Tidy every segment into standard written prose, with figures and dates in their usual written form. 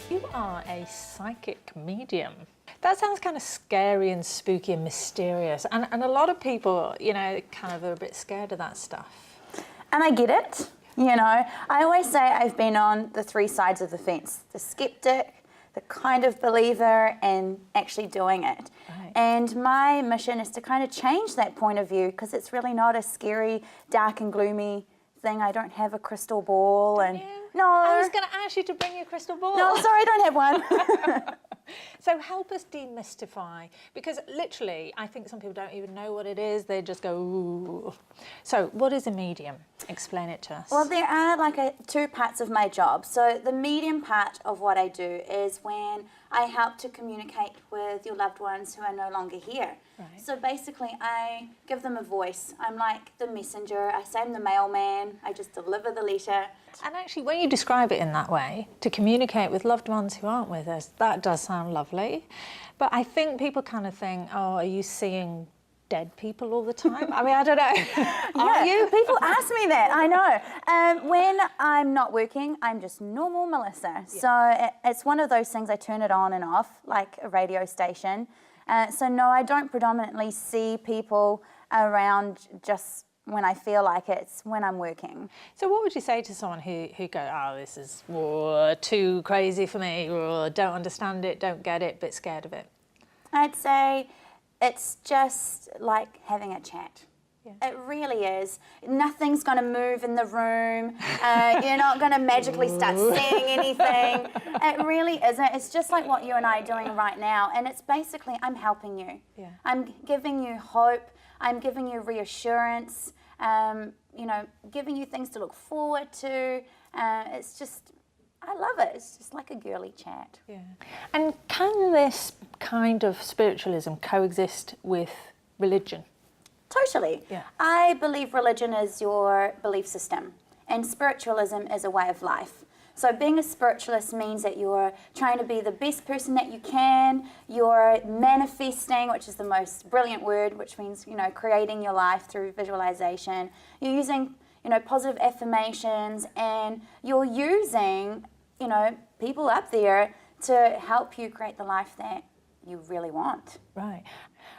You are a psychic medium. That sounds kind of scary and spooky and mysterious. And a lot of people, you know, kind of are a bit scared of that stuff. And I get it, you know. I always say I've been on the three sides of the fence. The skeptic, the kind of believer, and actually doing it. Right. And my mission is to kind of change that point of view, because it's really not a scary, dark and gloomy thing. I don't have a crystal ball. Don't and you? No. I was going to ask you to bring your crystal ball. No, sorry, I don't have one. So help us demystify, because literally I think some people don't even know what it is. They just go, ooh. So what is a medium? Explain it to us. Well, there are like two parts of my job. So the medium part of what I do is when I help to communicate with your loved ones who are no longer here. Right. So basically I give them a voice. I'm like the messenger. I say I'm the mailman. I just deliver the letter. And actually, when you describe it in that way, to communicate with loved ones who aren't with us, that does sound lovely. But I think people kind of think, oh, are you seeing dead people all the time? I mean, I don't know. Are you? People ask me that, I know. When I'm not working, I'm just normal Melissa. Yeah. So it's one of those things, I turn it on and off, like a radio station. So no, I don't predominantly see people around just when I feel like it's when I'm working. So what would you say to someone who goes, oh, this is too crazy for me, or don't understand it, don't get it, but scared of it? I'd say it's just like having a chat. Yeah. It really is. Nothing's going to move in the room. You're not going to magically start seeing anything. It really isn't. It's just like what you and I are doing right now. And it's basically, I'm helping you. Yeah. I'm giving you hope. I'm giving you reassurance. You know, giving you things to look forward to. It's just, I love it. It's just like a girly chat. Yeah. And can this kind of spiritualism coexist with religion? Totally. Yeah. I believe religion is your belief system, and spiritualism is a way of life. So being a spiritualist means that you're trying to be the best person that you can, you're manifesting, which is the most brilliant word, which means, you know, creating your life through visualization. You're using, you know, positive affirmations, and you're using, you know, people up there to help you create the life that you really want. Right.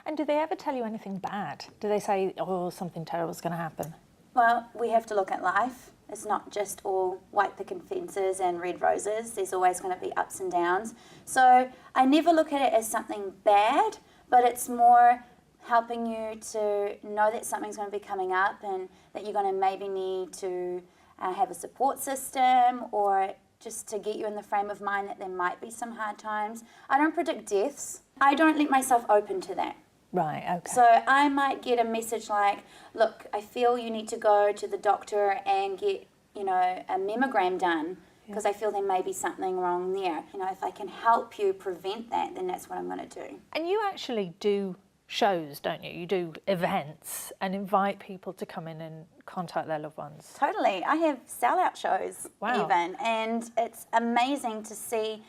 And do they ever tell you anything bad? Do they say, oh, something terrible is going to happen? Well, we have to look at life. It's not just all white picket fences and red roses. There's always going to be ups and downs. So I never look at it as something bad, but it's more helping you to know that something's going to be coming up, and that you're going to maybe need to have a support system, or just to get you in the frame of mind that there might be some hard times. I don't predict deaths. I don't let myself open to that. Right, okay. So I might get a message like, look, I feel you need to go to the doctor and get, you know, a mammogram done, because I feel there may be something wrong there. You know, if I can help you prevent that, then that's what I'm going to do. And you actually do shows, don't you? You do events and invite people to come in and contact their loved ones. Totally. I have sellout shows even, and it's amazing to see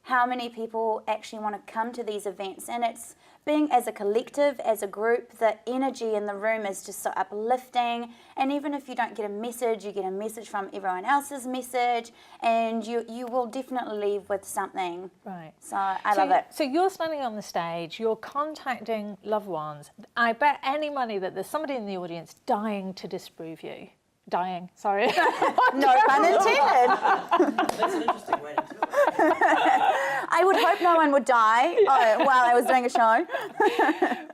how many people actually want to come to these events. And it's being as a collective, as a group, the energy in the room is just so uplifting. And even if you don't get a message, you get a message from everyone else's message, and you will definitely leave with something. Right. So I love it. So you're standing on the stage, you're contacting loved ones. I bet any money that there's somebody in the audience dying to disprove you. Dying, sorry. No pun intended. That's an interesting way to do it. I would hope no one would die while I was doing a show.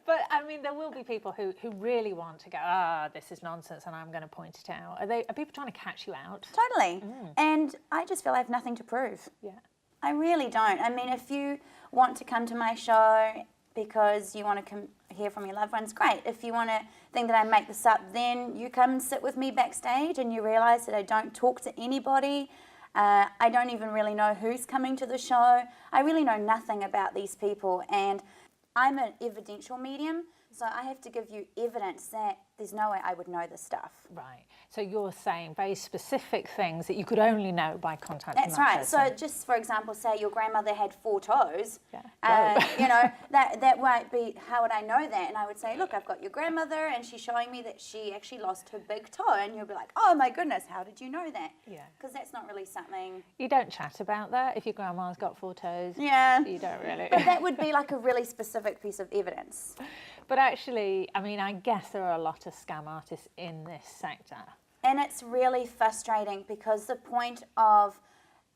But I mean, there will be people who really want to go, this is nonsense, and I'm going to point it out. Are people trying to catch you out? Totally. And I just feel I have nothing to prove. Yeah. I really don't. I mean, if you want to come to my show because you want to hear from your loved ones, great. If you want to think that I make this up, then you come and sit with me backstage, and you realise that I don't talk to anybody. I don't even really know who's coming to the show. I really know nothing about these people, and I'm an evidential medium, So I have to give you evidence that there's no way I would know this stuff. Right. So you're saying very specific things that you could only know by contacting That's that right. person. So just for example, say your grandmother had 4 toes. Yeah. You know, that might be, how would I know that? And I would say, look, I've got your grandmother and she's showing me that she actually lost her big toe. And you'll be like, oh my goodness, how did you know that? Yeah. Because that's not really something. You don't chat about that if your grandma's got 4 toes. Yeah. You don't really. But that would be like a really specific piece of evidence. But actually, I mean, I guess there are a lot of scam artists in this sector. And it's really frustrating because the point of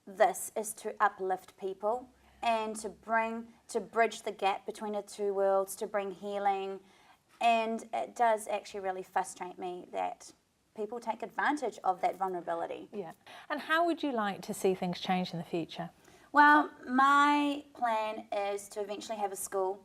this is to uplift people and to bridge the gap between the two worlds, to bring healing. And it does actually really frustrate me that people take advantage of that vulnerability. Yeah. And how would you like to see things change in the future? Well, my plan is to eventually have a school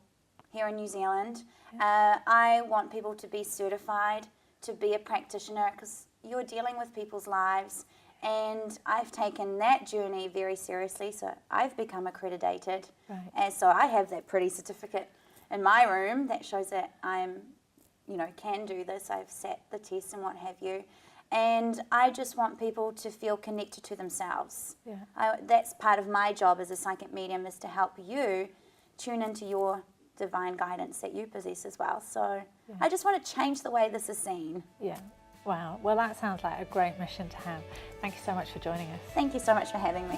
here in New Zealand. I want people to be certified, to be a practitioner, because you're dealing with people's lives. And I've taken that journey very seriously, so I've become accredited. Right. And so I have that pretty certificate in my room that shows that I'm, you know, can do this. I've sat the test and what have you. And I just want people to feel connected to themselves. Yeah. That's part of my job as a psychic medium, is to help you tune into your divine guidance that you possess as well. So I just want to change the way this is seen. Yeah. Wow. Well, that sounds like a great mission to have. Thank you so much for joining us. Thank you so much for having me.